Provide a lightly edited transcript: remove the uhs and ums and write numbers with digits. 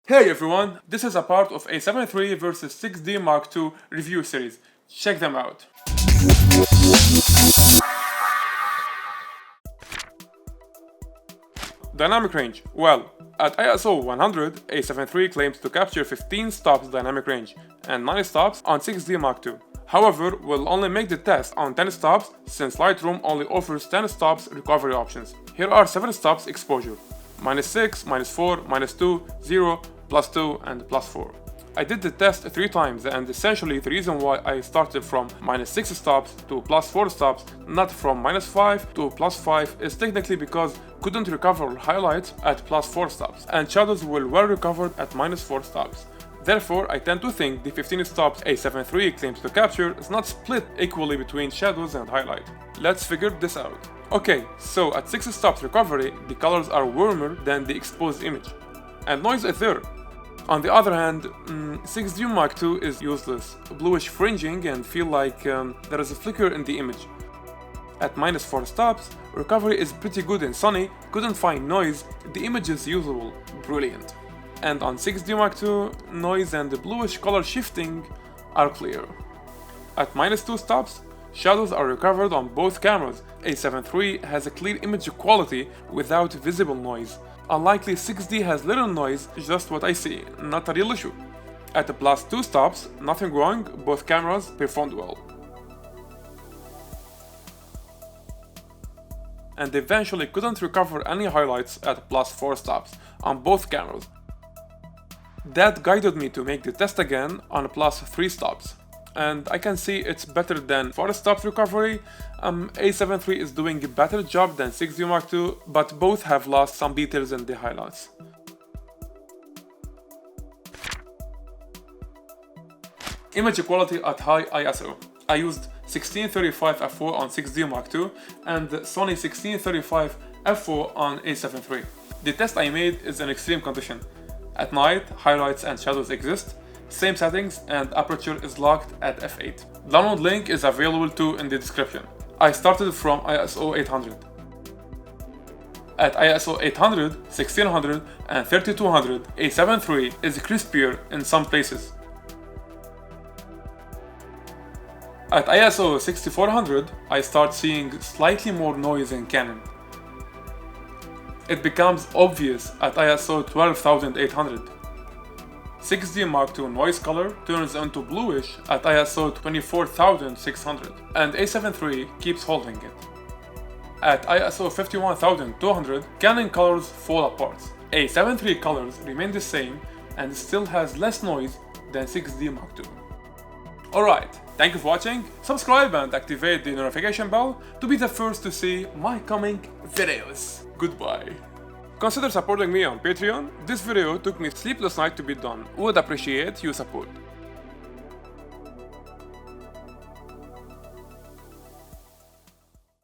Hey everyone, this is a part of a 7 III vs 6D Mark II review series. Check them out. Dynamic range. Well, at ISO 100, a 7 III claims to capture 15 stops dynamic range and 9 stops on 6D Mark II. However, we'll only make the test on 10 stops since Lightroom only offers 10 stops recovery options. Here are 7 stops exposure: -6, -4, -2, 0, +2 and +4. I did the test 3 times, and essentially the reason why I started from -6 stops to +4 stops, not from -5 to +5, is technically because couldn't recover highlights at +4 stops, and shadows were well recovered at -4 stops. Therefore, I tend to think the 15 stops a 7 III claims to capture is not split equally between shadows and highlight. Let's figure this out. Okay, so at 6 stops recovery, the colors are warmer than the exposed image, and noise is there. On the other hand, 6D Mark II is useless, bluish fringing, and feel like there is a flicker in the image. At -4 stops, recovery is pretty good in Sony, couldn't find noise, the image is usable, brilliant. And on 6D Mark II, noise and the bluish color shifting are clear. At -2 stops, shadows are recovered on both cameras. A 7 III has a clear image quality without visible noise. Unlikely 6D has little noise, just what I see, not a real issue. At the +2 stops, nothing wrong, both cameras performed well. And eventually couldn't recover any highlights at +4 stops on both cameras. That guided me to make the test again on +3 stops. And I can see it's better than 4 stops recovery. A 7 III is doing a better job than 6D Mark II, but both have lost some details in the highlights. Image quality at high ISO. I used 1635 f4 on 6D Mark II and Sony 1635 f4 on a 7 III. The test I made is in extreme condition. At night, highlights and shadows exist, same settings, and aperture is locked at f8. Download link is available too in the description. I started from ISO 800. At ISO 800, 1600 and 3200, a 7 III is crispier in some places. At ISO 6400, I start seeing slightly more noise in Canon. It becomes obvious at ISO 12800. 6D Mark II noise color turns into bluish at ISO 24600, and a 7 III keeps holding it. At ISO 51200, Canon colors fall apart. A 7 III colors remain the same and still has less noise than 6D Mark II. Alright, thank you for watching, subscribe and activate the notification bell to be the first to see my coming videos. Goodbye. Consider supporting me on Patreon. This video took me sleepless night to be done. Would appreciate your support.